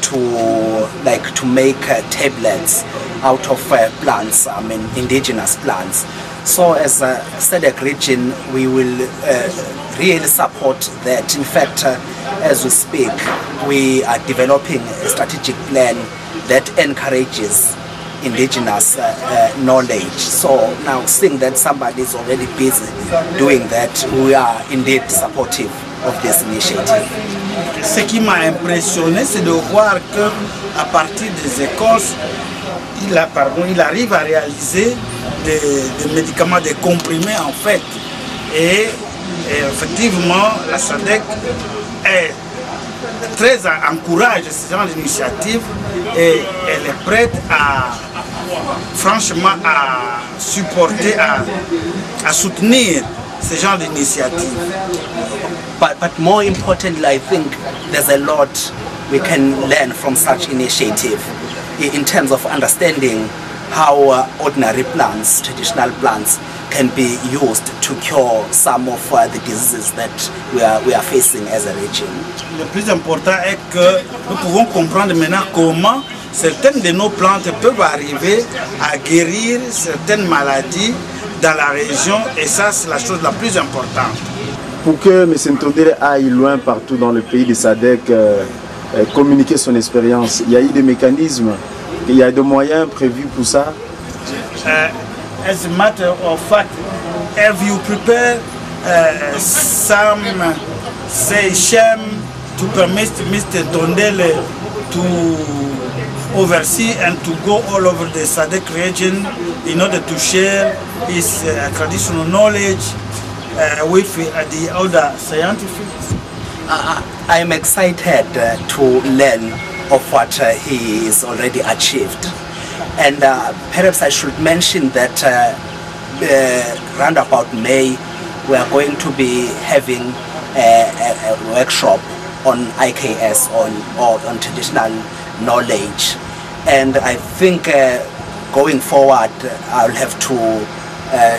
to make tablets out of plants, indigenous plants. So as a SADC region, we will really support that. In fact, as we speak, we are developing a strategic plan that encourages indigenous knowledge. So now, seeing that somebody is already busy doing that, we are indeed supportive of this initiative. Ce qui m'a impressionné, c'est de voir que à partir des écoles, il arrive à réaliser des médicaments, des comprimés en fait. Et effectivement, la SADC encourage ce genre d'initiative et elle est prête franchement à supporter, à soutenir ce genre d'initiative. But more importantly, I think there's a lot we can learn from such initiative in terms of understanding how ordinary plants, traditional plants, can be used to cure some of the diseases that we are facing as a region. Le plus important est que nous pouvons comprendre maintenant comment certaines de nos plantes peuvent arriver à guérir certaines maladies dans la région, et ça c'est la chose la plus importante. Pour que M. Ntondele aille loin partout dans le pays de SADC, communiquer son expérience, il y a eu des mécanismes, il y a des moyens prévus pour ça? As a matter of fact, have you prepared some session to permit Mr. Ntondele to oversee and to go all over the SADC region in order to share his traditional knowledge with the other scientists? I am excited to learn of what he has already achieved. And perhaps I should mention that round about May, we are going to be having a workshop on IKS, on traditional knowledge. And I think going forward, I'll have to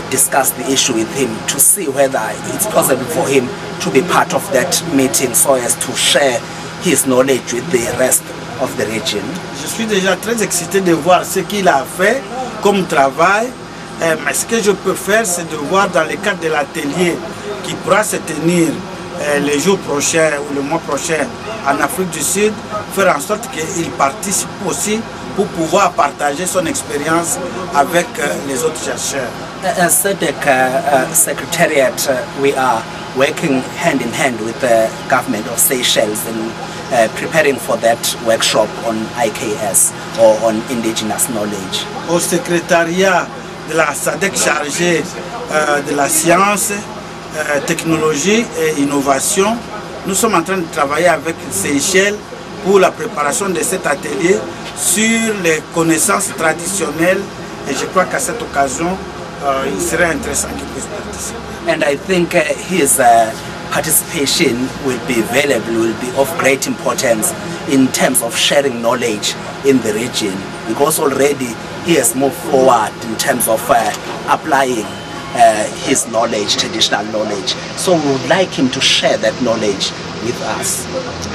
discuss the issue with him to see whether it's possible for him to be part of that meeting so as to share his knowledge with the rest of the region. Je suis déjà très excité de voir ce qu'il a fait comme travail, mais ce que je peux faire, c'est de voir dans le cadre de l'atelier qui pourra se tenir les jours prochains ou le mois prochain en Afrique du Sud, faire en sorte qu'il participe aussi pour pouvoir partager son expérience avec les autres chercheurs. As SADC Secretariat, we are working hand in hand with the government of Seychelles and preparing for that workshop on IKS or on indigenous knowledge. Au secrétariat de la SADC chargé de la science, technologie et innovation, nous sommes en train de travailler avec Seychelles pour la préparation de cet atelier sur les connaissances traditionnelles, et je crois qu'à cette occasion, il serait intéressant qu'il puisse participer. And I think his participation will be valuable, will be of great importance in terms of sharing knowledge in the region, because already he has moved forward in terms of applying his knowledge, traditional knowledge. So we would like him to share that knowledge with us.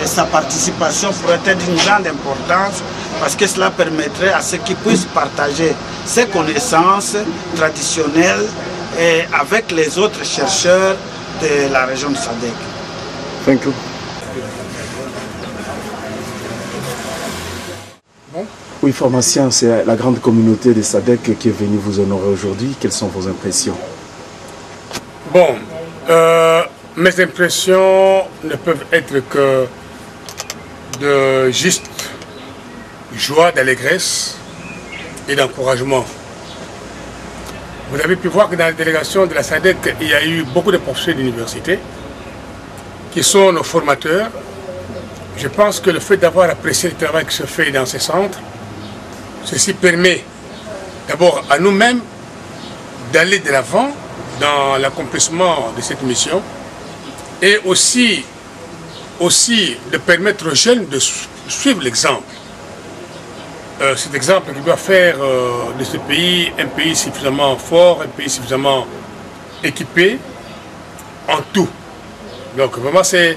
Et sa participation pourrait être d'une grande importance parce que cela permettrait à ceux qui puissent partager ses connaissances traditionnelles et avec les autres chercheurs de la région de SADC. Thank you. Oui, pharmacien, c'est la grande communauté de SADC qui est venue vous honorer aujourd'hui. Quelles sont vos impressions? Bon, mes impressions ne peuvent être que de juste joie, d'allégresse et d'encouragement. Vous avez pu voir que dans la délégation de la SADC, il y a eu beaucoup de professeurs d'université qui sont nos formateurs. Je pense que le fait d'avoir apprécié le travail qui se fait dans ces centres, ceci permet d'abord à nous-mêmes d'aller de l'avant dans l'accomplissement de cette mission et aussi de permettre aux jeunes de suivre l'exemple. Cet exemple qui doit faire de ce pays un pays suffisamment fort, un pays suffisamment équipé en tout. Donc vraiment c'est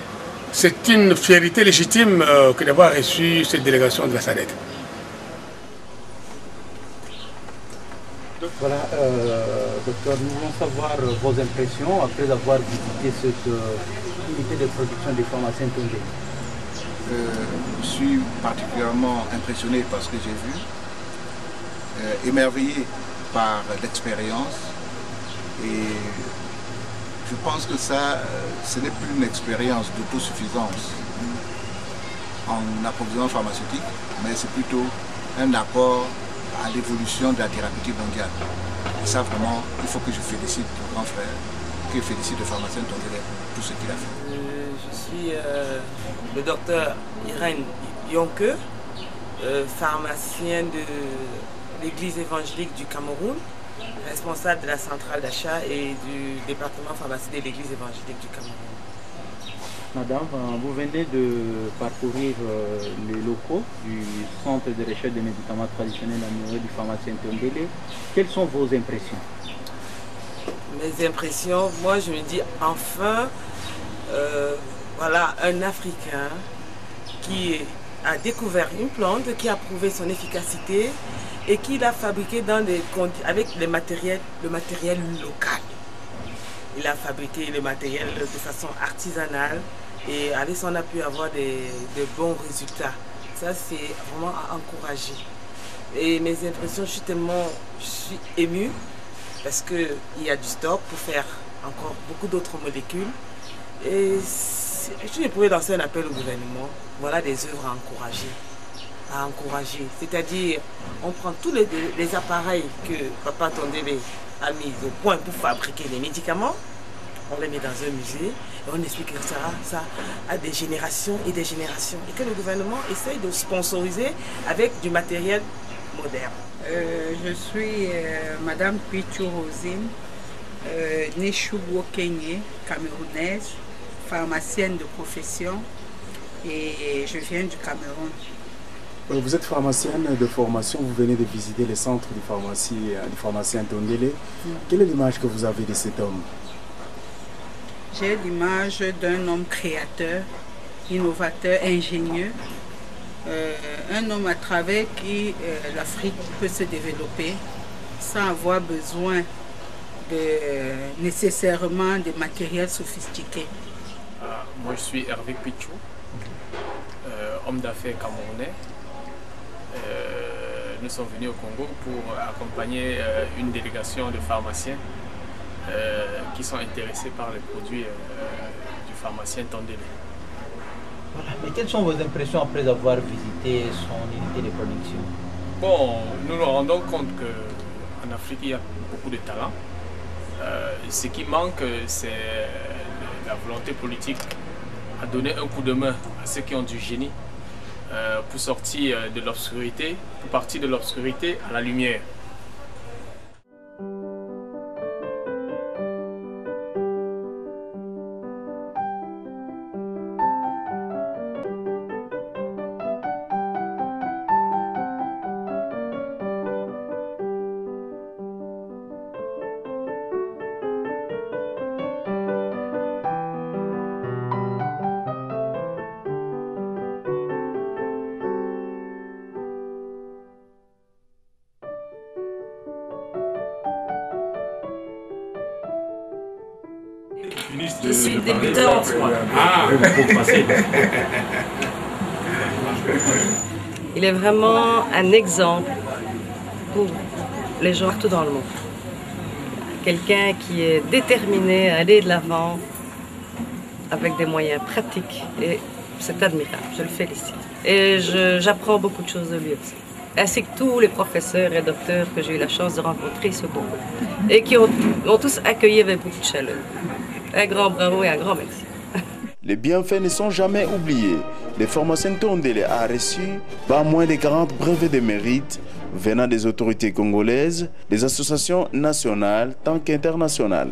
c'est une fierté légitime que d'avoir reçu cette délégation de la SADC. Voilà, docteur, nous voulons savoir vos impressions après avoir visité cette unité de production des pharmaciens Tondélé. Je suis particulièrement impressionné par ce que j'ai vu, émerveillé par l'expérience, et je pense que ça, ce n'est plus une expérience d'autosuffisance en approvisionnement pharmaceutique, mais c'est plutôt un apport à l'évolution de la thérapeutique mondiale. Et ça, vraiment, il faut que je félicite mon grand frère, que je félicite le pharmacien Tondélé pour tout ce qu'il a fait. Je suis le docteur Irène Yonke, pharmacien de l'église évangélique du Cameroun, responsable de la centrale d'achat et du département pharmacie de l'église évangélique du Cameroun. Madame, vous venez de parcourir les locaux du centre de recherche des médicaments traditionnels amoureux du pharmacien Tondélé. Quelles sont vos impressions? Mes impressions, moi je me dis enfin, voilà un Africain qui a découvert une plante, qui a prouvé son efficacité et qui l'a fabriqué avec le matériel local. Il a fabriqué le matériel de façon artisanale et avec ça on a pu avoir de bons résultats. Ça c'est vraiment à encourager. Et mes impressions, je suis émue parce qu'il y a du stock pour faire encore beaucoup d'autres molécules. Et je pourrais lancer un appel au gouvernement. Voilà des œuvres à encourager. C'est-à-dire, on prend tous les appareils que Papa Tondélé a mis au point pour fabriquer les médicaments, on les met dans un musée et on explique ça à des générations et des générations. Et que le gouvernement essaye de sponsoriser avec du matériel moderne. Je suis Madame Pichu Rosine, née Choubo Kenyé, camerounaise, pharmacienne de profession, et je viens du Cameroun. Vous êtes pharmacienne de formation, vous venez de visiter les centres de pharmacie du pharmacien Tondélé. Quelle est l'image que vous avez de cet homme? J'ai l'image d'un homme créateur, innovateur, ingénieux, un homme à travers qui l'Afrique peut se développer sans avoir besoin nécessairement de matériel sophistiqué. Moi je suis Hervé Pichou, homme d'affaires camerounais. Nous sommes venus au Congo pour accompagner une délégation de pharmaciens qui sont intéressés par les produits du pharmacien Tondélé. Voilà. Mais quelles sont vos impressions après avoir visité son unité de production? Bon, nous nous rendons compte qu'en Afrique il y a beaucoup de talents. Ce qui manque, c'est la volonté politique à donner un coup de main à ceux qui ont du génie pour sortir de l'obscurité, pour partir de l'obscurité à la lumière. Je suis débutante, moi. Il est vraiment un exemple pour les gens partout dans le monde. Quelqu'un qui est déterminé à aller de l'avant avec des moyens pratiques et c'est admirable, je le félicite. Et j'apprends beaucoup de choses de lui aussi. Ainsi que tous les professeurs et docteurs que j'ai eu la chance de rencontrer ce Congo et qui ont tous accueilli avec beaucoup de chaleur. Un grand bravo et un grand merci. Les bienfaits ne sont jamais oubliés. Le pharmacien Tondélé a reçu pas moins de 40 brevets de mérite venant des autorités congolaises, des associations nationales tant qu'internationales.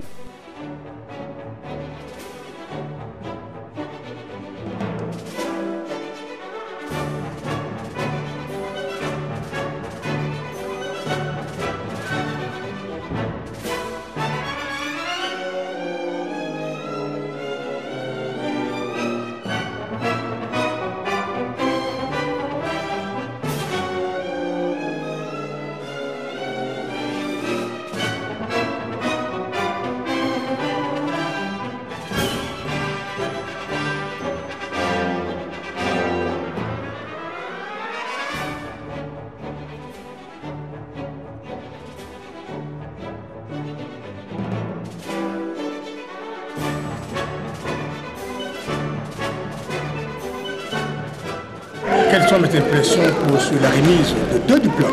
sont mes impressions sur la remise de 2 diplômes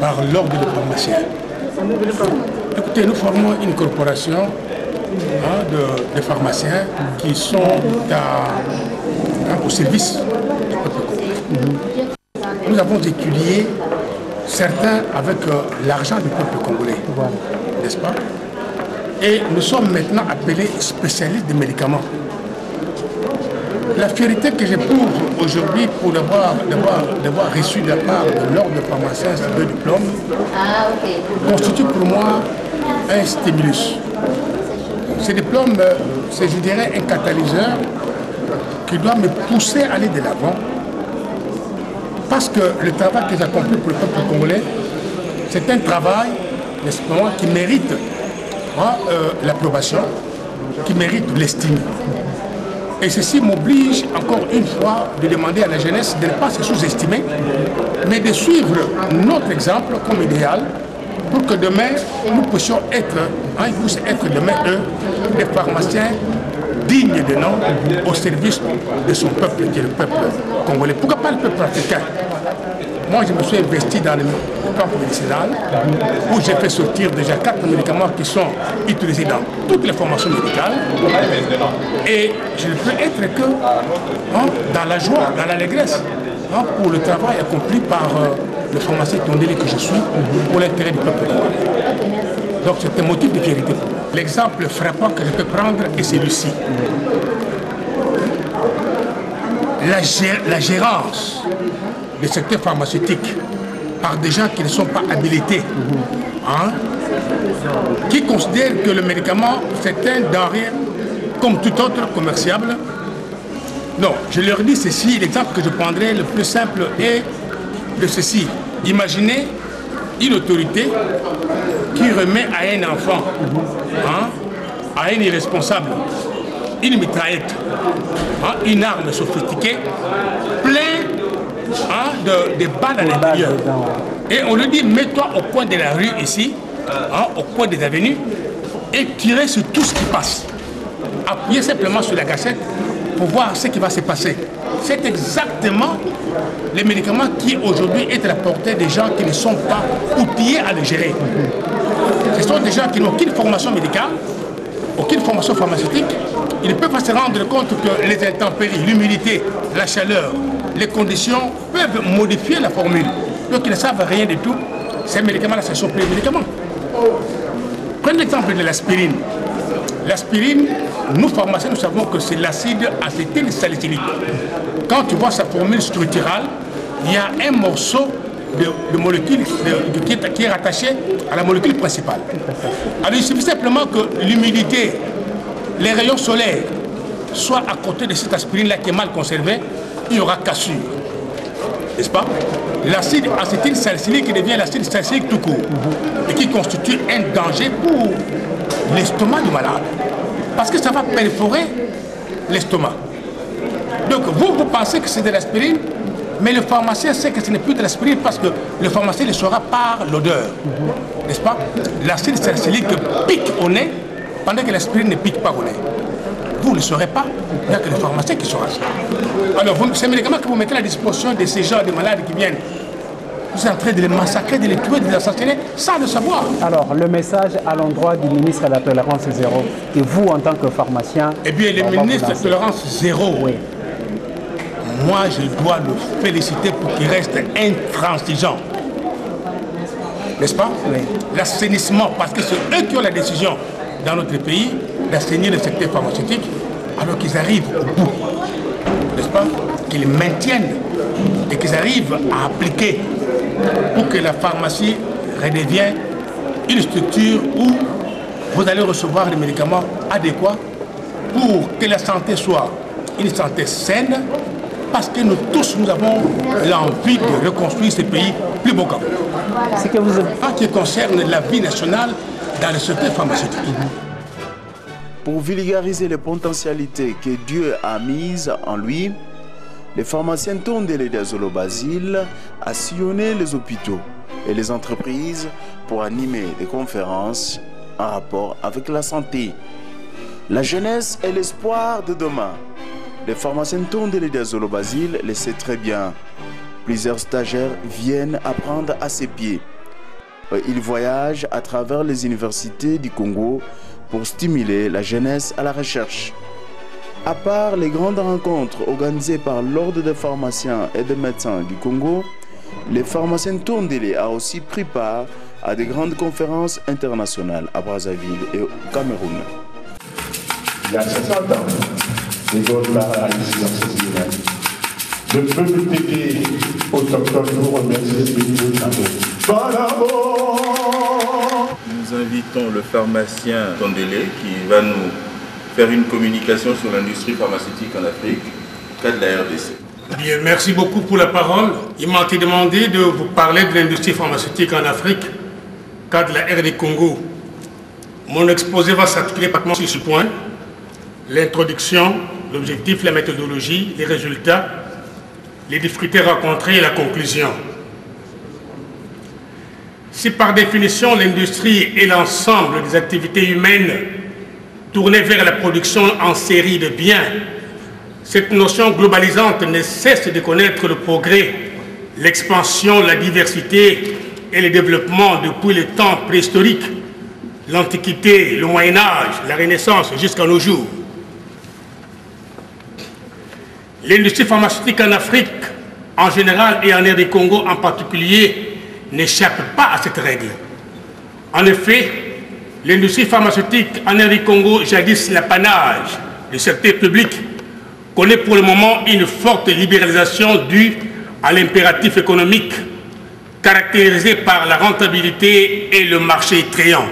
par l'ordre des pharmaciens. Écoutez, nous formons une corporation de pharmaciens qui sont au service du peuple congolais. Nous avons étudié certains avec l'argent du peuple congolais, n'est-ce pas? Et nous sommes maintenant appelés spécialistes des médicaments. La fierté que j'éprouve aujourd'hui pour d'avoir reçu de la part de l'ordre de pharmacien ces 2 diplômes constitue pour moi un stimulus. Ces diplômes, c'est, je dirais, un catalyseur qui doit me pousser à aller de l'avant, parce que le travail que j'ai accompli pour le peuple congolais, c'est un travail, n'est-ce pas, qui mérite l'approbation, qui mérite l'estime. Et ceci m'oblige encore une fois de demander à la jeunesse de ne pas se sous-estimer, mais de suivre notre exemple comme idéal pour que demain, nous puissions être, ils puissent être demain, eux, des pharmaciens dignes de nom au service de son peuple, qui est le peuple congolais. Pourquoi pas le peuple africain? Moi, je me suis investi dans le camp médicinal où j'ai fait sortir déjà 4 médicaments qui sont utilisés dans toutes les formations médicales. Et je ne peux être que dans la joie, dans l'allégresse, pour le travail accompli par le pharmacien Tondele que je suis pour l'intérêt du peuple congolais. Donc c'est un motif de fierté. L'exemple frappant que je peux prendre est celui-ci. La gérance du secteur pharmaceutique par des gens qui ne sont pas habilités, qui considèrent que le médicament c'est un denrée comme tout autre commerciable. Non, je leur dis ceci, l'exemple que je prendrai le plus simple est de ceci. Imaginez une autorité qui remet à un enfant, à un irresponsable, une mitraillette, une arme sophistiquée, plein de balles à l'intérieur. Et on lui dit, mets-toi au coin de la rue ici, au coin des avenues, et tirez sur tout ce qui passe. Appuyez simplement sur la gâchette pour voir ce qui va se passer. C'est exactement les médicaments qui aujourd'hui est à la portée des gens qui ne sont pas outillés à le gérer. Ce sont des gens qui n'ont aucune formation médicale, aucune formation pharmaceutique. Ils ne peuvent pas se rendre compte que les intempéries, l'humidité, la chaleur, les conditions peuvent modifier la formule. Donc ils ne savent rien du tout. Ces médicaments-là, ce sont plus les médicaments. Prenez l'exemple de l'aspirine. L'aspirine, nous pharmaciens, nous savons que c'est l'acide acétylsalicylique. Quand tu vois sa formule structurale, il y a un morceau de molécule qui est rattaché à la molécule principale. Alors il suffit simplement que l'humidité, les rayons solaires soient à côté de cette aspirine-là qui est mal conservée, il y aura cassure. N'est-ce pas? L'acide acétylsalicylique devient l'acide salicylique tout court et qui constitue un danger pour l'estomac du malade. Parce que ça va perforer l'estomac. Donc vous pensez que c'est de l'aspirine, mais le pharmacien sait que ce n'est plus de l'aspirine parce que le pharmacien le saura par l'odeur. N'est-ce pas? L'acide salicylique pique au nez pendant que l'aspirine ne pique pas au nez. Vous ne le saurez pas, il n'y a que le pharmacien qui saura ça. Alors, ces médicaments que vous mettez à la disposition de ces gens, des malades qui viennent, vous êtes en train de les massacrer, de les tuer, de les assassiner, sans le savoir. Alors, le message à l'endroit du ministre de la Tolérance Zéro, et vous, en tant que pharmacien... Eh bien, le ministre de la Tolérance Zéro, oui. Moi, je dois le féliciter pour qu'il reste intransigeant. N'est-ce pas? Oui. L'assainissement, parce que c'est eux qui ont la décision dans notre pays d'assainir le secteur pharmaceutique, alors qu'ils arrivent au bout, n'est-ce pas? Qu'ils maintiennent et qu'ils arrivent à appliquer pour que la pharmacie redevienne une structure où vous allez recevoir les médicaments adéquats pour que la santé soit une santé saine, parce que nous tous, nous avons l'envie de reconstruire ce pays plus beau qu'avant. C'est que vous... En ce qui concerne la vie nationale dans le secteur pharmaceutique. Pour vulgariser les potentialités que Dieu a mises en lui, les pharmaciens Tondele d'Azolo Basile a sillonné les hôpitaux et les entreprises pour animer des conférences en rapport avec la santé. La jeunesse est l'espoir de demain. Les pharmaciens Tondele Diazolo Basile le sait très bien. Plusieurs stagiaires viennent apprendre à ses pieds. Il voyage à travers les universités du Congo pour stimuler la jeunesse à la recherche. À part les grandes rencontres organisées par l'Ordre des pharmaciens et des médecins du Congo, les pharmaciens Tondele a aussi pris part à de grandes conférences internationales à Brazzaville et au Cameroun. Il y a 60 ans, les autres là, ici dans cette ville. Le peuple tété autochtone vous remercie ce niveau de Nous invitons le pharmacien Tondele qui va nous faire une communication sur l'industrie pharmaceutique en Afrique, cas de la RDC. Bien, merci beaucoup pour la parole. Il m'a été demandé de vous parler de l'industrie pharmaceutique en Afrique, cas de la RD Congo. Mon exposé va s'articuler pratiquement sur ce point. L'introduction, l'objectif, la méthodologie, les résultats, les difficultés rencontrées et la conclusion. Si par définition l'industrie est l'ensemble des activités humaines tournées vers la production en série de biens, cette notion globalisante ne cesse de connaître le progrès, l'expansion, la diversité et le développement depuis le temps préhistorique, l'Antiquité, le Moyen-Âge, la Renaissance jusqu'à nos jours. L'industrie pharmaceutique en Afrique, en général, et en RD Congo en particulier, n'échappe pas à cette règle. En effet, l'industrie pharmaceutique en RD Congo, jadis l'apanage du secteur public, connaît pour le moment une forte libéralisation due à l'impératif économique, caractérisé par la rentabilité et le marché attrayant.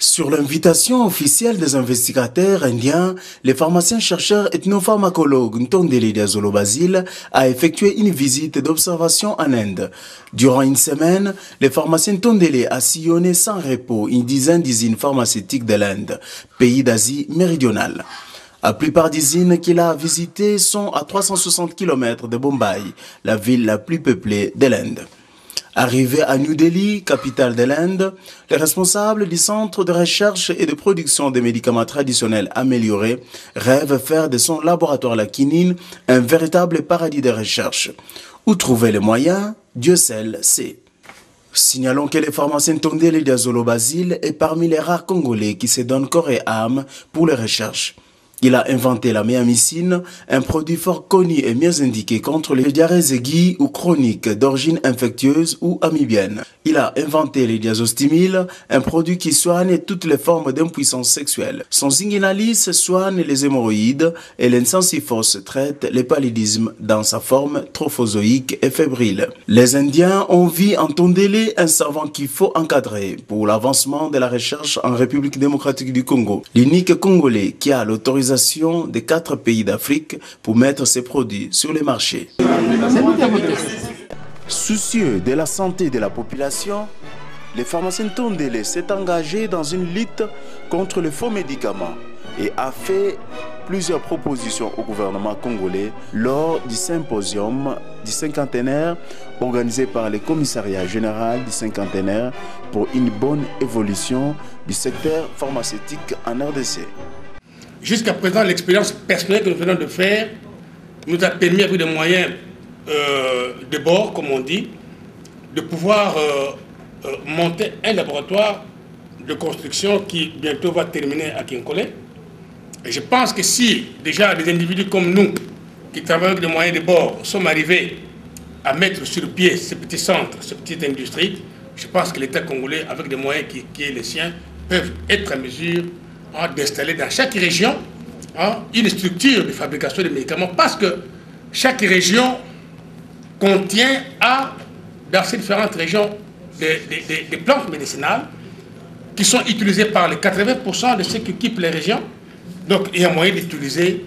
Sur l'invitation officielle des investigateurs indiens, le pharmacien-chercheur ethnopharmacologue Ntondele Diazolo Basile a effectué une visite d'observation en Inde. Durant une semaine, le pharmacien Ntondele a sillonné sans repos une dizaine d'usines pharmaceutiques de l'Inde, pays d'Asie méridionale. La plupart des usines qu'il a visitées sont à 360 km de Bombay, la ville la plus peuplée de l'Inde. Arrivé à New Delhi, capitale de l'Inde, les responsables du Centre de recherche et de production des médicaments traditionnels améliorés rêvent faire de son laboratoire la quinine un véritable paradis de recherche. Où trouver les moyens, Dieu seul sait. Signalons que le pharmacien Tondele Diazolo Basile est parmi les rares Congolais qui se donnent corps et âme pour les recherches. Il a inventé la méamycine, un produit fort connu et mieux indiqué contre les diarrhées aiguës ou chroniques d'origine infectieuse ou amibienne. Il a inventé les diazostimil, un produit qui soigne toutes les formes d'impuissance sexuelle. Son Zinguinalis soigne les hémorroïdes et l'Insensifos traite le paludisme dans sa forme trophozoïque et fébrile. Les Indiens ont vu en Tondele un savant qu'il faut encadrer pour l'avancement de la recherche en République démocratique du Congo. L'unique Congolais qui a l'autorisation des 4 pays d'Afrique pour mettre ses produits sur les marchés. Soucieux de la santé de la population, le pharmacien Tondele s'est engagé dans une lutte contre les faux médicaments et a fait plusieurs propositions au gouvernement congolais lors du symposium du cinquantenaire organisé par le commissariat général du cinquantenaire pour une bonne évolution du secteur pharmaceutique en RDC. Jusqu'à présent, l'expérience personnelle que nous venons de faire nous a permis, avec des moyens de bord, comme on dit, de pouvoir monter un laboratoire de construction qui bientôt va terminer à Kinkole. Et je pense que si déjà des individus comme nous, qui travaillent avec des moyens de bord, sommes arrivés à mettre sur pied ce petit centre, cette petite industrie, je pense que l'État congolais, avec des moyens qui est les siens, peuvent être à mesure d'installer dans chaque région une structure de fabrication de médicaments, parce que chaque région contient dans ces différentes régions des plantes médicinales qui sont utilisées par les 80% de ceux qui occupent les régions. Donc il y a moyen d'utiliser,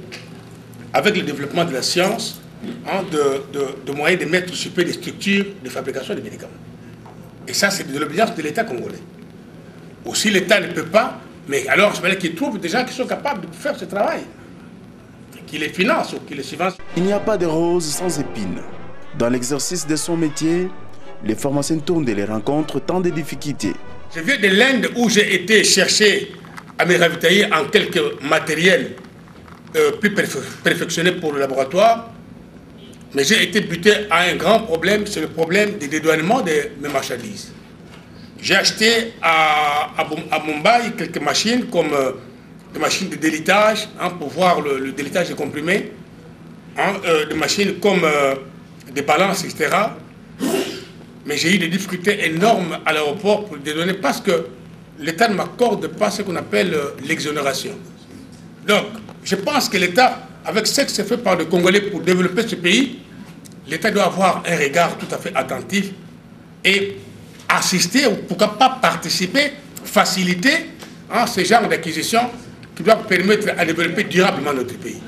avec le développement de la science, de moyens de mettre sur pied des structures de fabrication de médicaments. Et ça, c'est de l'obligation de l'État congolais. Aussi, l'État ne peut pas. Mais alors, je veux dire qu'ils trouvent des gens qui sont capables de faire ce travail, qui les financent ou qui les subventionnent. Il n'y a pas de rose sans épines. Dans l'exercice de son métier, les pharmaciens Tondele rencontrent tant de difficultés. Je viens de l'Inde où j'ai été chercher à me ravitailler en quelques matériels plus perfectionné pour le laboratoire. Mais j'ai été buté à un grand problème, c'est le problème du dédouanement de mes marchandises. J'ai acheté à Mumbai quelques machines comme des machines de délitage, pour voir le délitage des comprimés, des machines comme des balances, etc. Mais j'ai eu des difficultés énormes à l'aéroport pour le dédouaner parce que l'État ne m'accorde pas ce qu'on appelle l'exonération. Donc, je pense que l'État, avec ce qui s'est fait par les Congolais pour développer ce pays, l'État doit avoir un regard tout à fait attentif et assister, ou pourquoi pas participer, faciliter ce genre d'acquisition qui doit permettre à développer durablement notre pays.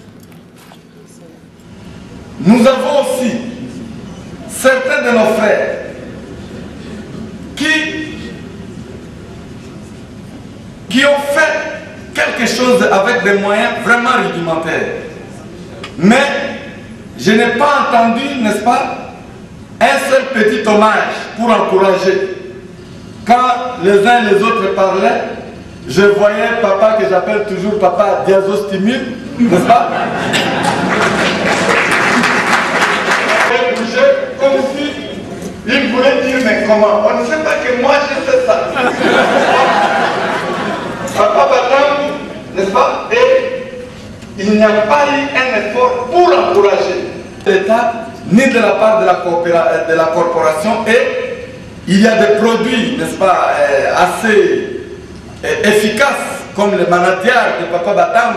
Nous avons aussi certains de nos frères qui ont fait quelque chose avec des moyens vraiment rudimentaires. Mais je n'ai pas entendu, n'est-ce pas, un seul petit hommage pour encourager. Quand les uns et les autres parlaient, je voyais papa, que j'appelle toujours papa diazostimule, n'est-ce pas? Comme si il voulait dire, mais comment? On ne sait pas que moi j'ai fait ça. Papa Batam, n'est-ce pas? Et il n'y a pas eu un effort pour encourager l'État, ni de la part de la corporation, et il y a des produits, n'est-ce pas, assez efficaces, comme le manadiar de Papa Batam,